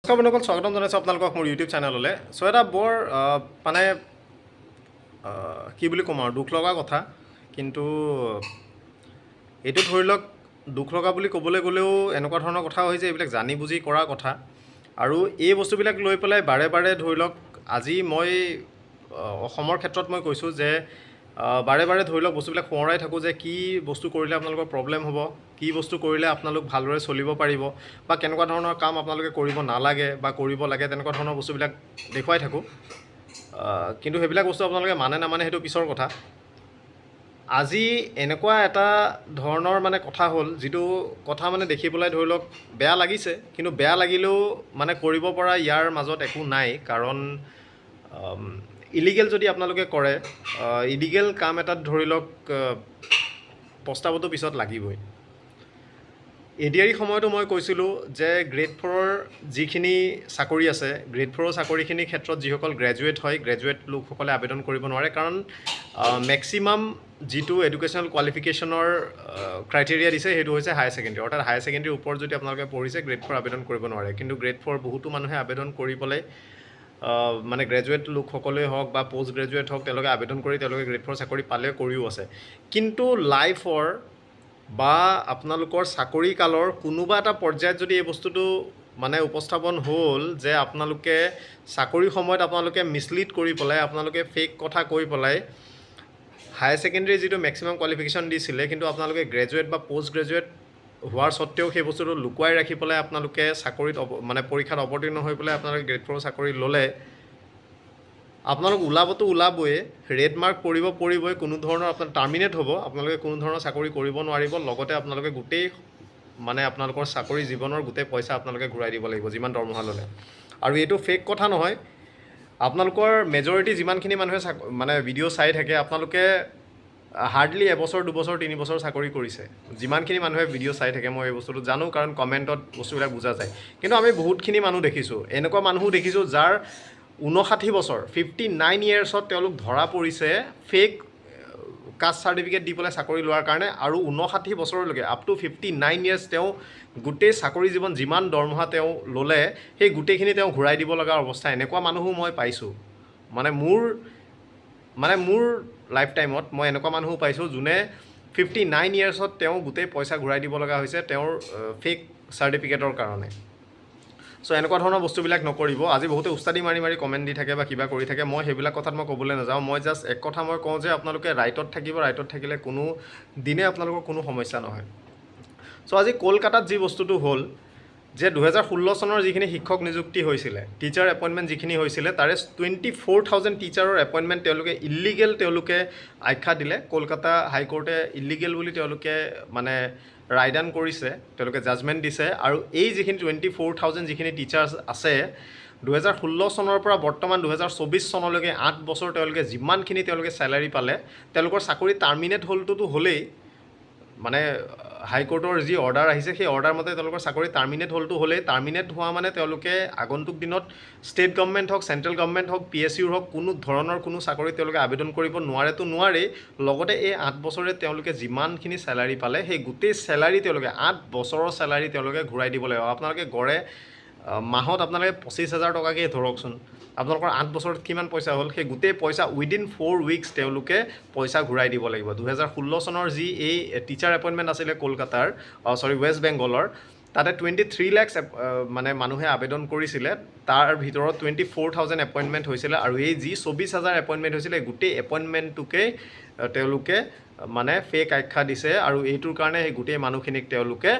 নমস্কাৰ বন্ধুসকল, স্বাগতম জনাইছোঁ আপোনালোকক মোৰ ইউটিউব চেনেললৈ। চ' এটা বৰ মানে কি বুলি ক'ম আৰু, দুখ লগা কথা। কিন্তু এইটো ধৰি লওক দুখ লগা বুলি ক'বলৈ গ'লেও এনেকুৱা ধৰণৰ কথা হয় যে এইবিলাক জানি বুজি কৰা কথা। আৰু এই বস্তুবিলাক লৈ পেলাই বাৰে বাৰে ধৰি লওক, আজি মই অসমৰ ক্ষেত্ৰত মই কৈছোঁ যে বাৰে বাৰে ধৰি লওক বস্তুবিলাক সোঁৱৰাই থাকোঁ যে কি বস্তু কৰিলে আপোনালোকৰ প্ৰব্লেম হ'ব, কি বস্তু কৰিলে আপোনালোক ভালদৰে চলিব পাৰিব, বা কেনেকুৱা ধৰণৰ কাম আপোনালোকে কৰিব নালাগে বা কৰিব লাগে, তেনেকুৱা ধৰণৰ বস্তুবিলাক দেখুৱাই থাকোঁ। কিন্তু সেইবিলাক বস্তু আপোনালোকে মানে নামানে সেইটো পিছৰ কথা। আজি এনেকুৱা এটা ধৰণৰ মানে কথা হ'ল, যিটো কথা মানে দেখি পেলাই ধৰি লওক বেয়া লাগিছে, কিন্তু বেয়া লাগিলেও মানে কৰিব পৰা ইয়াৰ মাজত একো নাই। কাৰণ ইলিগেল যদি আপোনালোকে কৰে, ইলিগেল কাম এটাত ধৰি লওক পস্তাবতো পিছত লাগিবই। এডিআৰি সময়তো মই কৈছিলোঁ যে গ্ৰেড 4ৰ যিখিনি চাকৰি আছে, গ্ৰেড 4ৰ চাকৰিখিনিৰ ক্ষেত্ৰত যিসকল গ্ৰেজুৱেট হয়, গ্ৰেজুৱেট লোকসকলে আবেদন কৰিব নোৱাৰে। কাৰণ মেক্সিমাম যিটো এডুকেশ্যনেল কোৱালিফিকেশ্যনৰ ক্ৰাইটেৰিয়া দিছে সেইটো হৈছে হায়াৰ ছেকেণ্ডেৰী। অৰ্থাৎ হায়াৰ ছেকেণ্ডেৰীৰ ওপৰত যদি আপোনালোকে পঢ়িছে, গ্ৰেড 4 আবেদন কৰিব নোৱাৰে। কিন্তু গ্ৰেড 4 বহুতো মানুহে আবেদন কৰি পেলাই মানে গ্ৰেজুৱেট লোকসকলেই হওক বা পষ্ট গ্ৰেজুৱেট হওক, তেওঁলোকে আবেদন কৰি তেওঁলোকে গ্ৰেড 4 চাকৰি পালে, কৰিও আছে। কিন্তু লাইফৰ বা আপোনালোকৰ চাকৰি কালৰ কোনোবা এটা পৰ্যায়ত যদি এই বস্তুটো মানে উপস্থাপন হ'ল যে আপোনালোকে চাকৰি সময়ত আপোনালোকে মিছলিড কৰি পেলাই, আপোনালোকে ফেক কথা কৈ পেলাই হায়াৰ ছেকেণ্ডেৰীৰ যিটো মেক্সিমাম কোৱালিফিকেশ্যন দিছিলে, কিন্তু আপোনালোকে গ্ৰেজুৱেট বা পষ্ট গ্ৰেজুৱেট হোৱাৰ স্বত্তেও সেই বস্তুটো লুকুৱাই ৰাখি পেলাই আপোনালোকে চাকৰিত মানে পৰীক্ষাত অৱতীৰ্ণ হৈ পেলাই আপোনালোকে গ্ৰেড 4 চাকৰি ল'লে, আপোনালোক ওলাবতো ওলাবই, ৰেড মাৰ্ক পৰিবই, কোনো ধৰণৰ আপোনাৰ টাৰ্মিনেট হ'ব, আপোনালোকে কোনো ধৰণৰ চাকৰি কৰিব নোৱাৰিব। লগতে আপোনালোকে গোটেই মানে আপোনালোকৰ চাকৰি জীৱনৰ গোটেই পইচা আপোনালোকে ঘূৰাই দিব লাগিব, যিমান দৰমহা ল'লে। আৰু এইটো ফেক কথা নহয়। আপোনালোকৰ মেজৰিটি যিমানখিনি মানুহে মানে ভিডিঅ' চাই থাকে, আপোনালোকে হাৰ্ডলি এবছৰ, দুবছৰ, 3 বছৰ চাকৰি কৰিছে। যিমানখিনি মানুহে ভিডিঅ' চাই থাকে, মই এই বস্তুটো জানো, কাৰণ কমেণ্টত বস্তুবিলাক বুজা যায়। কিন্তু আমি বহুতখিনি মানুহ দেখিছোঁ, এনেকুৱা মানুহো দেখিছোঁ যাৰ 59 বছৰ, 59 ইয়াৰ্ছত তেওঁলোক ধৰা পৰিছে ফেক কাষ্ট চাৰ্টিফিকেট দি পেলাই চাকৰি লোৱাৰ কাৰণে। আৰু 59 বছৰলৈকে, আপ টু 59 ইয়াৰ্ছ তেওঁ গোটেই চাকৰি জীৱন যিমান দৰমহা তেওঁ ল'লে, সেই গোটেইখিনি তেওঁ ঘূৰাই দিব লগা অৱস্থা। এনেকুৱা মানুহো মই পাইছোঁ। মানে মোৰ লাইফ টাইমত মই এনেকুৱা মানুহো পাইছোঁ যোনে 59 ইয়াৰ্ছত তেওঁ গোটেই পইচা ঘূৰাই দিব লগা হৈছে তেওঁৰ ফেক চাৰ্টিফিকেটৰ কাৰণে। চ' এনেকুৱা ধৰণৰ বস্তুবিলাক নকৰিব। আজি বহুতে উস্তাদি মাৰি কমেণ্ট দি থাকে বা কিবা কৰি থাকে, মই সেইবিলাক কথাত মই ক'বলৈ নাযাওঁ। মই জাষ্ট এক কথা মই কওঁ যে আপোনালোকে ৰাইটত থাকিব, ৰাইটত থাকিলে কোনো দিনে আপোনালোকৰ কোনো সমস্যা নহয়। চ' আজি কলকাতাত যি বস্তুটো হ'ল যে 2016 চনৰ যিখিনি শিক্ষক নিযুক্তি হৈছিলে, টিচাৰ এপইণ্টমেণ্ট যিখিনি হৈছিলে, তাৰে 24,000 টিচাৰৰ এপইণ্টমেণ্ট তেওঁলোকে ইলিগেল তেওঁলোকে আখ্যা দিলে। কলকাতা হাইকোৰ্টে ইলিগেল বুলি তেওঁলোকে মানে ৰায়দান কৰিছে, তেওঁলোকে জাজমেণ্ট দিছে। আৰু এই যিখিনি 24,000 যিখিনি টিচাৰ্ছ আছে, 2016 চনৰ পৰা বৰ্তমান 2024 চনলৈকে 8 বছৰ তেওঁলোকে যিমানখিনি তেওঁলোকে চেলাৰী পালে, তেওঁলোকৰ চাকৰি টাৰ্মিনেট হ'লটোতো হ'লেই, মানে হাইকোৰ্টৰ যি অৰ্ডাৰ আহিছে সেই অৰ্ডাৰ মতে তেওঁলোকৰ চাকৰি টাৰ্মিনেট হ'লটো হ'লেই। টাৰ্মিনেট হোৱা মানে তেওঁলোকে আগন্তুক দিনত ষ্টেট গভৰ্ণমেণ্ট হওক, চেণ্ট্ৰেল গভৰ্ণমেণ্ট হওক, PSUৰ হওক, কোনো ধৰণৰ কোনো চাকৰিত তেওঁলোকে আবেদন কৰিব নোৱাৰেতো নোৱাৰেই। লগতে এই 8 বছৰে তেওঁলোকে যিমানখিনি চেলাৰী পালে, সেই গোটেই চেলাৰী তেওঁলোকে 8 বছৰৰ চেলাৰী তেওঁলোকে ঘূৰাই দিব লাগিব। আপোনালোকে গড়ে মাহত আপোনালোকে 25,000 টকাকেই ধৰকচোন, আপোনালোকৰ 8 বছৰত কিমান পইচা হ'ল, সেই গোটেই পইচা উইদিন 4 উইকছ তেওঁলোকে পইচা ঘূৰাই দিব লাগিব। 2016 চনৰ যি এই টিচাৰ এপইণ্টমেণ্ট আছিলে কলকাতাৰ, ৱেষ্ট বেংগলৰ, তাতে 23 লাখ মানে মানুহে আবেদন কৰিছিলে, তাৰ ভিতৰত 24,000 এপইণ্টমেণ্ট হৈছিলে। আৰু এই যি 24,000 এপইণ্টমেণ্ট হৈছিলে, গোটেই এপইণ্টমেণ্টটোকেই তেওঁলোকে মানে ফেক আখ্যা দিছে। আৰু এইটোৰ কাৰণে সেই গোটেই মানুহখিনিক তেওঁলোকে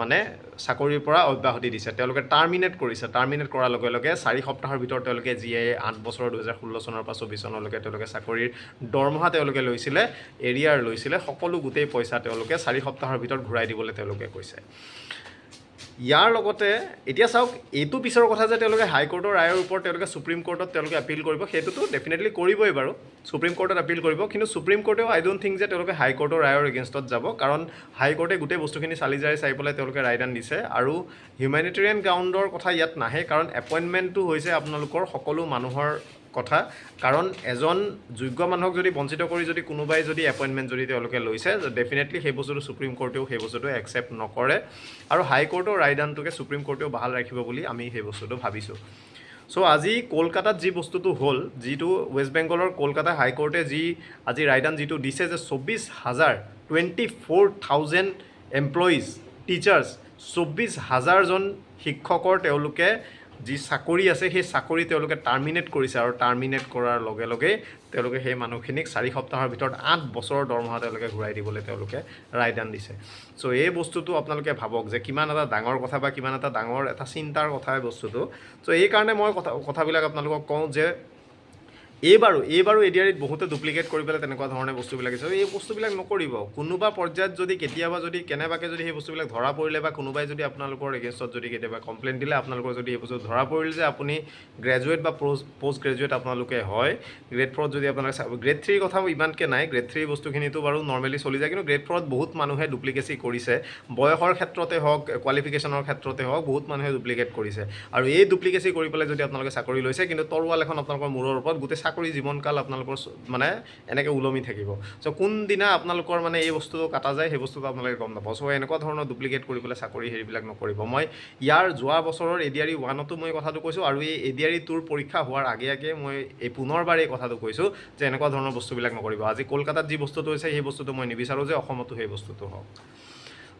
মানে চাকৰিৰ পৰা অব্যাহতি দিছে, তেওঁলোকে টাৰ্মিনেট কৰিছে। টাৰ্মিনেট কৰাৰ লগে লগে 4 সপ্তাহৰ ভিতৰত তেওঁলোকে যিয়ে 8 বছৰৰ 2016 চনৰ পৰা 24 চনলৈকে তেওঁলোকে চাকৰিৰ দৰমহা তেওঁলোকে লৈছিলে, এৰিয়াৰ লৈছিলে, সকলো গোটেই পইচা তেওঁলোকে 4 সপ্তাহৰ ভিতৰত ঘূৰাই দিবলৈ তেওঁলোকে কৈছে। ইয়াৰ লগতে এতিয়া চাওক, এইটো পিছৰ কথা যে তেওঁলোকে হাইকোৰ্টৰ ৰায়ৰ ওপৰত তেওঁলোকে সুপ্ৰিম কোৰ্টত তেওঁলোকে এপিল কৰিব, সেইটোতো ডেফিনেটলি কৰিবই বাৰু, সুপ্ৰিম কোৰ্টত এপিল কৰিব। কিন্তু সুপ্ৰিম কোৰ্টেও আই ডোণ্ট থিংক যে তেওঁলোকে হাইকোৰ্টৰ ৰায়ৰ এগেইনষ্টত যাব, কাৰণ হাইকোৰ্টে গোটেই বস্তুখিনি চালি জাৰি চাই পেলাই তেওঁলোকে ৰায়দান দিছে। আৰু হিউমেনিটেৰিয়ান গ্ৰাউণ্ডৰ কথা ইয়াত নাহে, কাৰণ এপইণ্টমেণ্টটো হৈছে আপোনালোকৰ সকলো মানুহৰ কথা কাৰণ এজন যোগ্য মানুহক যদি বঞ্চিত কৰি যদি কোনোবাই যদি এপইণ্টমেণ্ট যদি তেওঁলোকে লৈছে ডেফিনেটলি সেই বস্তুটো ছুপ্ৰিম কোৰ্টেও সেই বস্তুটো একচেপ্ট নকৰে আৰু হাইকোৰ্টৰ ৰায়দানটোকে ছুপ্ৰিম কোৰ্টেও বাহাল ৰাখিব বুলি আমি সেই বস্তুটো ভাবিছোঁ চ' আজি কলকাতাত যি বস্তুটো হ'ল যিটো ৱেষ্ট বেংগলৰ কলকাতা হাইকোৰ্টে যি আজি ৰায়দান যিটো দিছে যে 24,000 এমপ্লয়িজ টিচাৰ্ছ 24,000জন শিক্ষকৰ তেওঁলোকে যি চাকৰি আছে সেই চাকৰি তেওঁলোকে টাৰ্মিনেট কৰিছে আৰু টাৰ্মিনেট কৰাৰ লগে লগে তেওঁলোকে সেই মানুহখিনিক 4 সপ্তাহৰ ভিতৰত 8 বছৰৰ দৰমহা তেওঁলোকে ঘূৰাই দিবলৈ তেওঁলোকে ৰায়দান দিছে চ' এই বস্তুটো আপোনালোকে ভাবক যে কিমান এটা ডাঙৰ কথা বা কিমান এটা ডাঙৰ এটা চিন্তাৰ কথাই বস্তুটো চ' এইকাৰণে মই কথাবিলাক আপোনালোকক কওঁ যে এইবাৰো এডিআৰিত বহুতে ডুপ্লিকেট কৰি পেলাই তেনেকুৱা ধৰণে বস্তুবিলাক আছে এই বস্তুবিলাক নকৰিব কোনোবা পৰ্যায়ত যদি কেতিয়াবা যদি কেনেবাকৈ যদি সেই বস্তুবিলাক ধৰা পৰিলে বা কোনোবাই যদি আপোনালোকৰ এগেইনষ্টত যদি কেতিয়াবা কমপ্লেইন দিলে আপোনালোকৰ যদি এই বস্তু ধৰা পৰিল যে আপুনি গ্ৰেজুৱেট বা পষ্ট গ্ৰেজুৱেট আপোনালোকে হয় গ্ৰেড 4ত যদি আপোনালোকে গ্ৰেড 3ৰ কথা ইমানকৈ নাই গ্ৰেড 3 বস্তুখিনিতো বাৰু নৰ্মেলি চলি যায় কিন্তু গ্ৰেড 4ত বহুত মানুহে ডুপ্লিকেচি কৰিছে বয়সৰ ক্ষেত্ৰতে হওক কোৱালিফিকেশ্যনৰ ক্ষেত্ৰতে হওক বহুত মানুহে ডুপ্লিকেট কৰিছে আৰু এই ডুপ্লিকেচি কৰি পেলাই যদি আপোনালোকে চাকৰি লৈছে কিন্তু তৰোৱাল এখন আপোনালোকৰ মূৰৰ ওপৰত গোটেই চাকৰি জীৱনকাল আপোনালোকৰ মানে এনেকৈ ওলমি থাকিব চ' কোনদিনা আপোনালোকৰ মানে এই বস্তুটো কাটা যায় সেই বস্তুটো আপোনালোকে গম নাপাব চ' এনেকুৱা ধৰণৰ ডুপ্লিকেট কৰি পেলাই চাকৰি হেৰিবিলাক নকৰিব মই ইয়াৰ যোৱা বছৰৰ এডিআৰি 1তো মই কথাটো কৈছোঁ আৰু এই এডিআৰি 2ৰ পৰীক্ষা হোৱাৰ আগে আগে মই এই পুনৰবাৰ এই কথাটো কৈছোঁ যে এনেকুৱা ধৰণৰ বস্তুবিলাক নকৰিব আজি কলকাতাত যি বস্তুটো হৈছে সেই বস্তুটো মই নিবিচাৰোঁ যে অসমতো সেই বস্তুটো হওক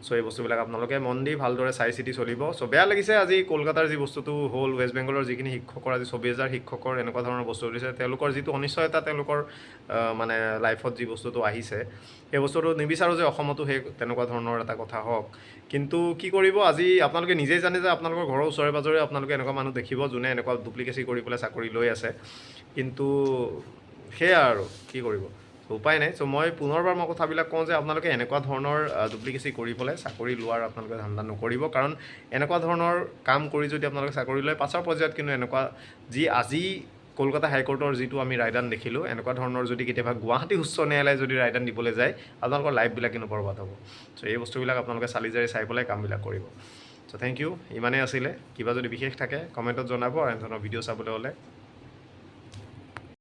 চ' এই বস্তুবিলাক আপোনালোকে মন দি ভালদৰে চাই চিতি চলিব চ' বেয়া লাগিছে আজি কলকাতাৰ যি বস্তুটো হ'ল ৱেষ্ট বেংগলৰ যিখিনি শিক্ষকৰ আজি 24,000 শিক্ষকৰ এনেকুৱা ধৰণৰ বস্তু দিছে তেওঁলোকৰ যিটো অনিশ্চয়তা তেওঁলোকৰ মানে লাইফত যি বস্তুটো আহিছে সেই বস্তুটো নিবিচাৰোঁ যে অসমতো সেই তেনেকুৱা ধৰণৰ এটা কথা হওক কিন্তু কি কৰিব আজি আপোনালোকে নিজেই জানে যে আপোনালোকৰ ঘৰৰ ওচৰে পাঁজৰে আপোনালোকে এনেকুৱা মানুহ দেখিব যোনে এনেকুৱা ডুপ্লিকেচি কৰি পেলাই চাকৰি লৈ আছে কিন্তু সেয়া আৰু কি কৰিব উপায় নাই চ' মই পুনৰবাৰ মই কথাবিলাক কওঁ যে আপোনালোকে এনেকুৱা ধৰণৰ ডুপ্লিকেচি কৰি পেলাই চাকৰি লোৱাৰ আপোনালোকে ধান্দা নকৰিব কাৰণ এনেকুৱা ধৰণৰ কাম কৰি যদি আপোনালোকে চাকৰি লয় পাছৰ পৰ্যায়ত কিন্তু এনেকুৱা যি আজি কলকাতা হাইকোৰ্টৰ যিটো আমি ৰায়দান দেখিলোঁ এনেকুৱা ধৰণৰ যদি কেতিয়াবা গুৱাহাটী উচ্চ ন্যায়ালয়ে যদি ৰায়দান দিবলৈ যায় আপোনালোকৰ লাইফবিলাক কিন্তু বৰবাদ হ'ব চ' এই বস্তুবিলাক আপোনালোকে চালি জাৰি চাই পেলাই কামবিলাক কৰিব চ' থেংক ইউ ইমানেই আছিলে কিবা যদি বিশেষ থাকে কমেণ্টত জনাব আৰু এনেধৰণৰ ভিডিঅ' চাবলৈ হ'লে